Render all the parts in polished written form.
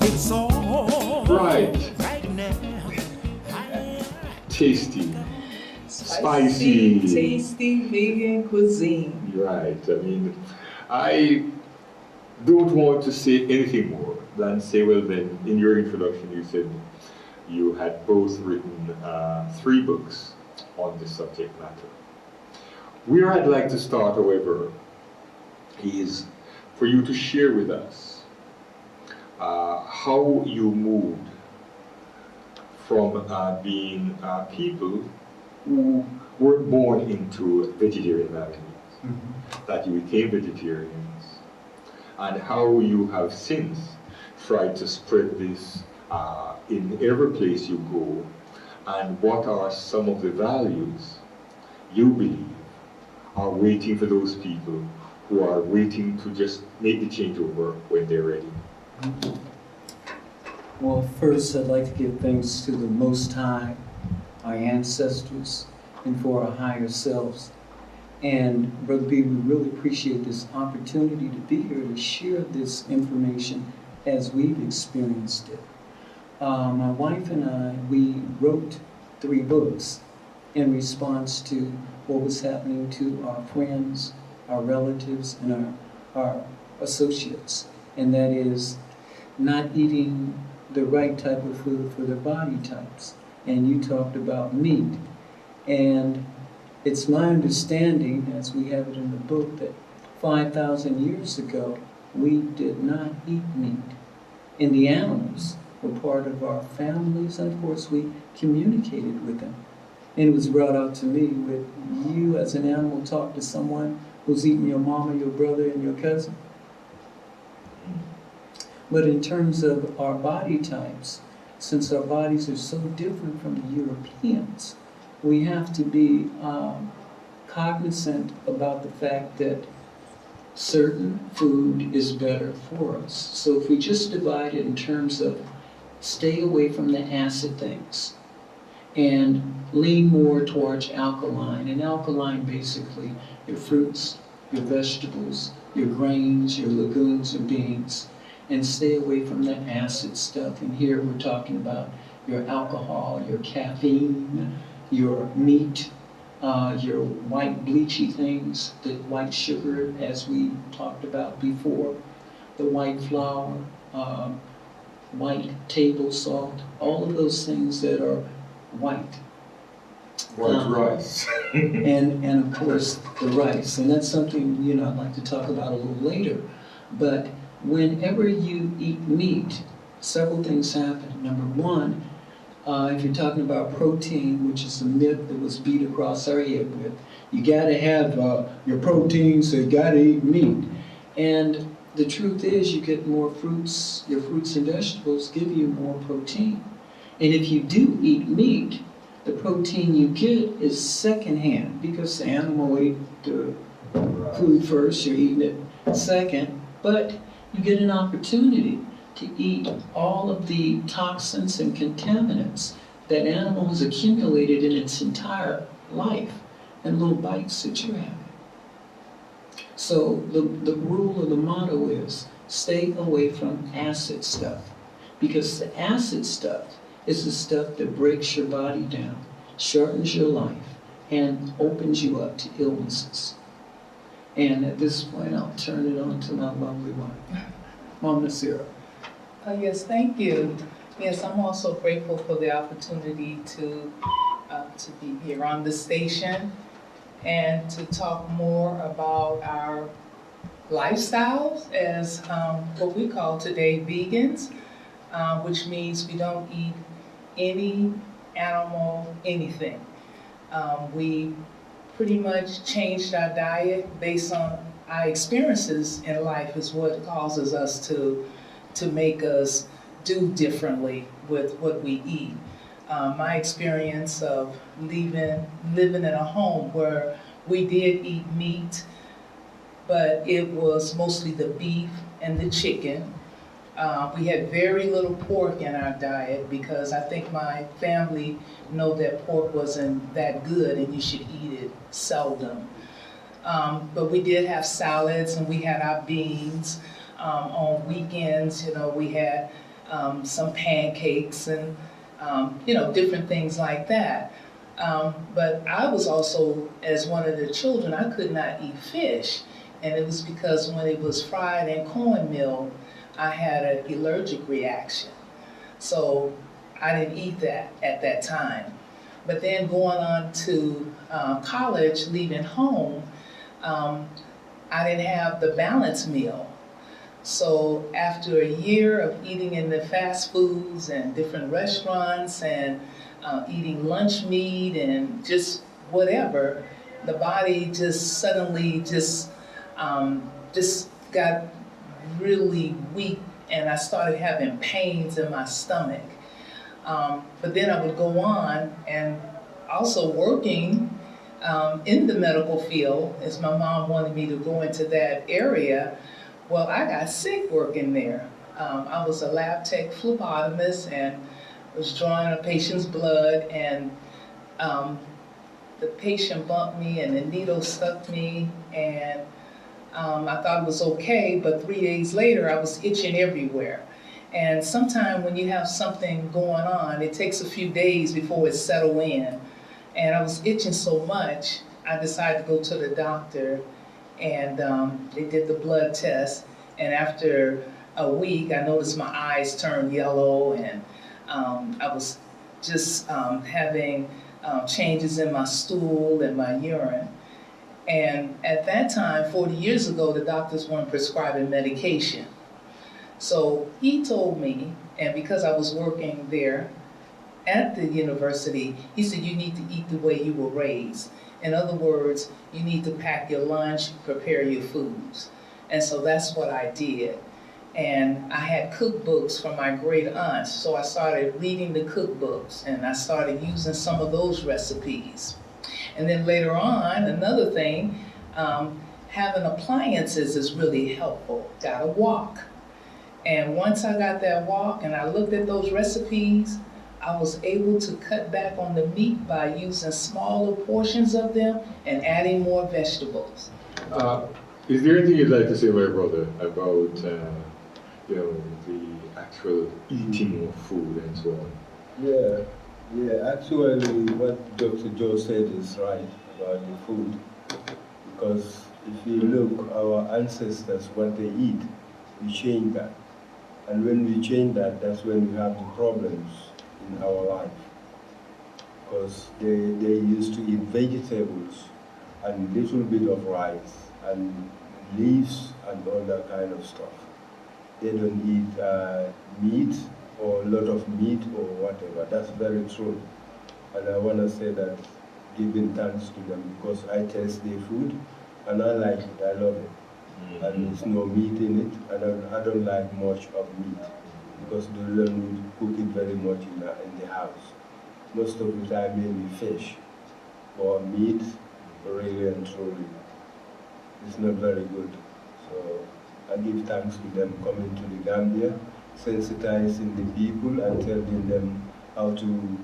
It's all Right. right now. Tasty. Spicy, Spicy. tasty vegan cuisine. Right. I mean, I don't want to say anything more than say, well, then, in your introduction, you said you had both written 3 books on this subject matter. Where I'd like to start, however, is for you to share with us how you moved from being people who were born into vegetarian families, that you became vegetarians, and how you have since tried to spread this in every place you go, and what are some of the values you believe are waiting for those people who are waiting to just make the changeover when they're ready. Well, first I'd like to give thanks to the Most High, our ancestors, and for our higher selves. And Brother B, we really appreciate this opportunity to be here to share this information as we've experienced it. My wife and I, we wrote 3 books in response to what was happening to our friends, our relatives, and our associates. And that is not eating the right type of food for their body types. And you talked about meat. And it's my understanding, as we have it in the book, that 5,000 years ago, we did not eat meat. And the animals were part of our families, and of course we communicated with them. And it was brought out to me with you as an animal talk to someone who's eating your mama, your brother, and your cousin. But in terms of our body types, since our bodies are so different from the Europeans, we have to be cognizant about the fact that certain food is better for us. So if we just divide it in terms of stay away from the acid things and lean more towards alkaline, and alkaline basically your fruits, your vegetables, your grains, your legumes and beans, and stay away from the acid stuff. And here we're talking about your alcohol, your caffeine, your meat, your white bleachy things, the white sugar, as we talked about before, the white flour, white table salt, all of those things that are white. White rice. and of course the rice. And that's something, I'd like to talk about a little later. But whenever you eat meat, several things happen. Number one, if you're talking about protein, which is a myth that was beat across our head with, you gotta have your protein, so you gotta eat meat. And the truth is, you get more fruits, your fruits and vegetables give you more protein. And if you do eat meat, the protein you get is secondhand, because the animal ate the food first, you're eating it second, but you get an opportunity to eat all of the toxins and contaminants that animal has accumulated in its entire life in little bites that you're having. So the rule or the motto is stay away from acid stuff, because the acid stuff is the stuff that breaks your body down, shortens your life, and opens you up to illnesses. And at this point, I'll turn it on to my lovely wife, Mom Naasira. Yes, thank you. Yes, I'm also grateful for the opportunity to be here on the station and to talk more about our lifestyles as what we call today vegans, which means we don't eat any animal anything. We pretty much changed our diet based on our experiences in life is what causes us to make us do differently with what we eat. My experience of living in a home where we did eat meat, but it was mostly the beef and the chicken. We had very little pork in our diet because I think my family know that pork wasn't that good and you should eat it seldom. But we did have salads and we had our beans. On weekends, we had some pancakes and, different things like that. But I was also, as one of the children, I could not eat fish. And it was because when it was fried in cornmeal, I had an allergic reaction. So I didn't eat that at that time. But then going on to college, leaving home, I didn't have the balanced meal. So after a year of eating in the fast foods and different restaurants and eating lunch meat and just whatever, the body just suddenly just got really weak, and I started having pains in my stomach. But then I would go on and also working in the medical field, as my mom wanted me to go into that area. Well, I got sick working there. I was a lab tech phlebotomist and was drawing a patient's blood, and the patient bumped me and the needle stuck me, and I thought it was okay, but 3 days later I was itching everywhere. And sometimes when you have something going on, it takes a few days before it settles in. And I was itching so much, I decided to go to the doctor, and they did the blood test. And after a week, I noticed my eyes turned yellow, and I was just having changes in my stool and my urine. And at that time, 40 years ago, the doctors weren't prescribing medication. So he told me, and because I was working there at the university, he said, you need to eat the way you were raised. In other words, you need to pack your lunch, prepare your foods. And so that's what I did. And I had cookbooks from my great aunts, so I started reading the cookbooks, and I started using some of those recipes. And then later on, another thing, having appliances is really helpful. Gotta walk. And once I got that walk and I looked at those recipes, I was able to cut back on the meat by using smaller portions of them and adding more vegetables. Is there anything you'd like to say, my brother, about the actual eating of food and so on? Yeah, actually what Dr. Joe said is right about the food, because if you look, our ancestors, what they eat, we change that. And when we change that, that's when we have the problems in our life. Because they used to eat vegetables and little bit of rice and leaves and all that kind of stuff. They don't eat meat or a lot of meat or whatever. That's very true. And I want to say that, giving thanks to them, because I taste their food and I like it, I love it. And there's no meat in it, and I don't like much of meat, because they don't cook it very much in the house. Most of the time maybe fish or meat, really and truly. It's not very good. So I give thanks to them coming to the Gambia, sensitizing the people and telling them how to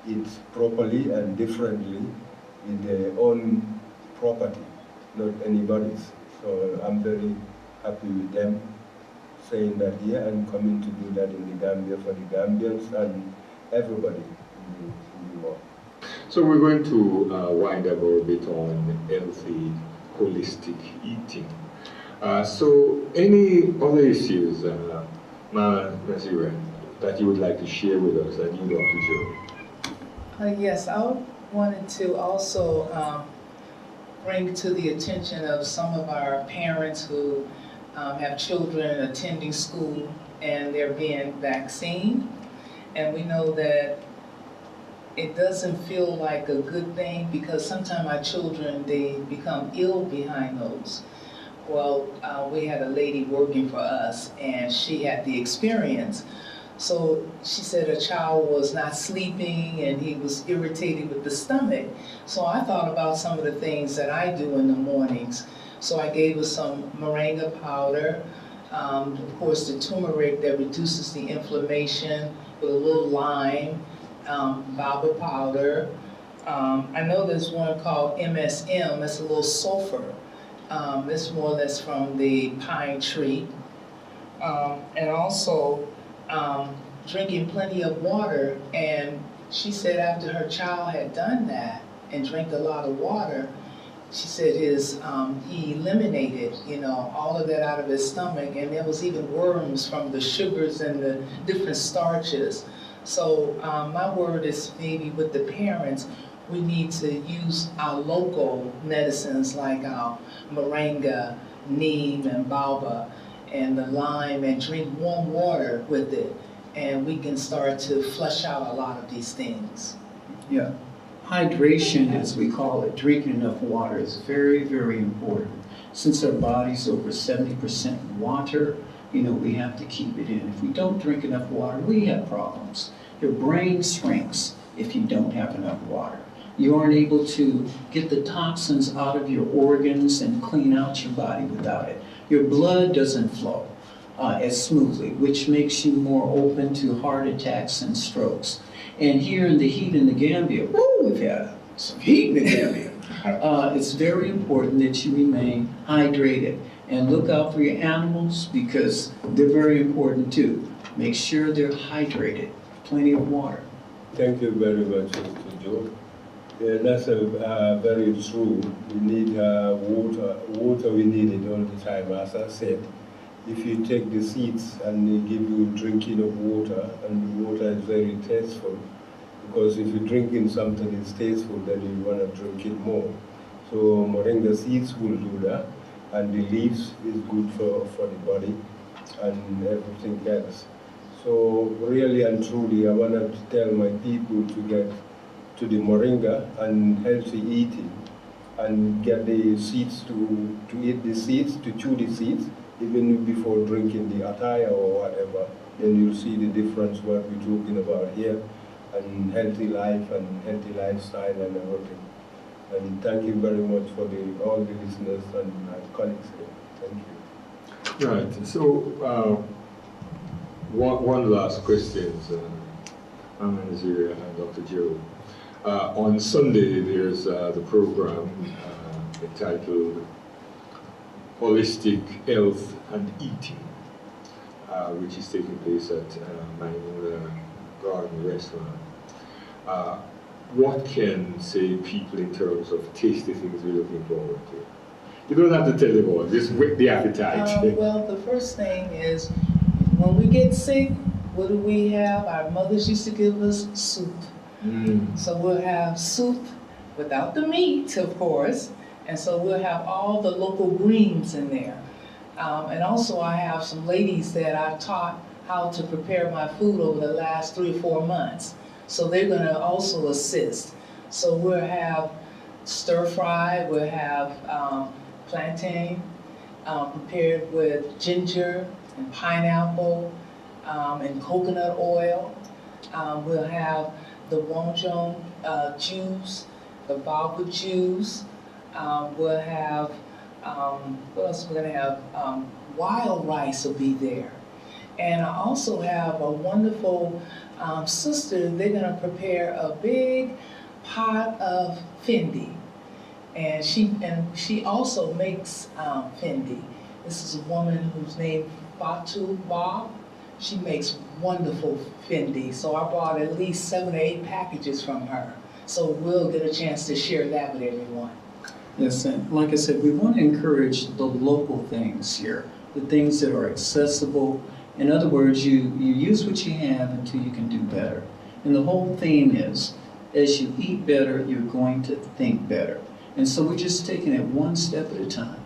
eat properly and differently with their own property, not anybody's. So I'm very happy with them saying that here and coming to do that in the Gambia for the Gambians and everybody in the world. So we're going to wind up a bit on healthy, holistic eating. So any other issues, Naasira, that you would like to share with us, that you, Dr. Joe? Yes, I wanted to also bring to the attention of some of our parents who have children attending school and they're being vaccinated. And we know that it doesn't feel like a good thing, because sometimes our children, they become ill behind those. Well, we had a lady working for us, and she had the experience. So she said a child was not sleeping and he was irritated with the stomach. So I thought about some of the things that I do in the mornings. So I gave her some Moringa powder, of course the turmeric that reduces the inflammation, with a little lime, baba powder. I know there's one called MSM, it's a little sulfur. It's more or less from the pine tree. And also drinking plenty of water, and she said after her child had done that and drank a lot of water, she said he eliminated, all of that out of his stomach, and there was even worms from the sugars and the different starches. So my word is maybe with the parents, we need to use our local medicines like our Moringa, neem, and baobab, and the lime, and drink warm water with it, and we can start to flush out a lot of these things. Yeah. Hydration, as we call it, drinking enough water is very, very important. Since our body's over 70% water, we have to keep it in. If we don't drink enough water, we have problems. Your brain shrinks if you don't have enough water. You aren't able to get the toxins out of your organs and clean out your body without it. Your blood doesn't flow as smoothly, which makes you more open to heart attacks and strokes. And here in the heat in the Gambia, we've had some heat in the Gambia. It's very important that you remain hydrated and look out for your animals because they're very important too. Make sure they're hydrated, plenty of water. Thank you very much, Dr. Joe. Yeah, that's very true. We need water. Water, we need it all the time. As I said, if you take the seeds and they give you drinking of water, and the water is very tasteful, because if you're drinking something that's tasteful, then you want to drink it more. So moringa seeds will do that, and the leaves is good for the body and everything else. So really and truly, I want to tell my people to get to the moringa and healthy eating, and get the seeds to eat the seeds, to chew the seeds, even before drinking the attire or whatever. Then you'll see the difference what we're talking about here, and healthy life and healthy lifestyle and everything. And thank you very much for all the listeners and my colleagues here. Thank you. Right. So one last question, Naasira and Dr. Joe. On Sunday, there's the program entitled Holistic Health and Eating, which is taking place at Moringa Garden Restaurant. What can, say, people in terms of tasty things we're looking forward to? You don't have to tell them all, just whet the appetite. Well, the first thing is, when we get sick, what do we have? Our mothers used to give us soup. So we'll have soup without the meat, of course, and so we'll have all the local greens in there. And also I have some ladies that I've taught how to prepare my food over the last 3 or 4 months. So they're going to also assist. So we'll have stir fry, we'll have plantain prepared with ginger and pineapple and coconut oil. We'll have the wonjon juice, the baobab juice. We'll have, what else we're going to have? Wild rice will be there. And I also have a wonderful sister. They're going to prepare a big pot of fendi. And she also makes fendi. This is a woman who's named Pt2. She makes wonderful fendi. So I bought at least 7 or 8 packages from her. So we'll get a chance to share that with everyone. Yes, and like I said, we want to encourage the local things here, the things that are accessible. In other words, you use what you have until you can do better. And the whole theme is, as you eat better, you're going to think better. And so we're just taking it one step at a time.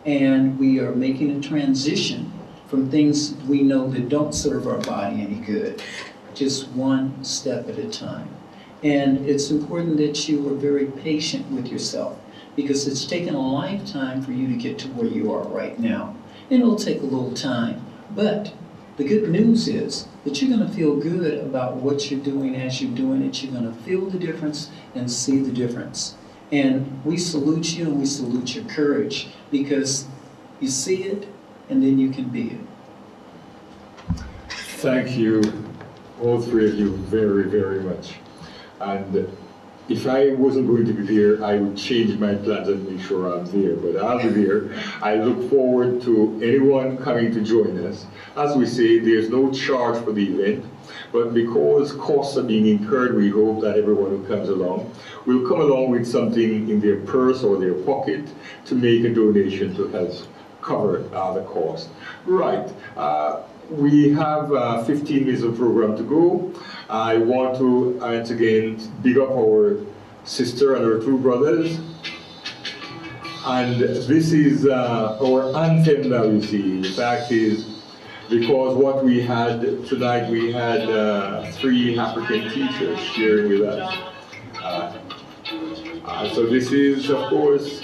And we are making a transition from things we know that don't serve our body any good, just one step at a time. And it's important that you are very patient with yourself, because it's taken a lifetime for you to get to where you are right now. And it'll take a little time, but the good news is that you're going to feel good about what you're doing as you're doing it. You're going to feel the difference and see the difference. And we salute you and we salute your courage, because you see it and then you can be it. Thank you, all three of you, very, very much. And if I wasn't going to be there, I would change my plans and make sure I'm there, but I'll be there. I look forward to anyone coming to join us. As we say, there's no charge for the event, but because costs are being incurred, we hope that everyone who comes along will come along with something in their purse or their pocket to make a donation to help cover the cost. Right. We have 15 minutes of program to go. I want to once again big up our sister and our two brothers. And this is our anthem now, you see. The fact is, because what we had tonight, we had 3 African teachers sharing with us. So this is, of course,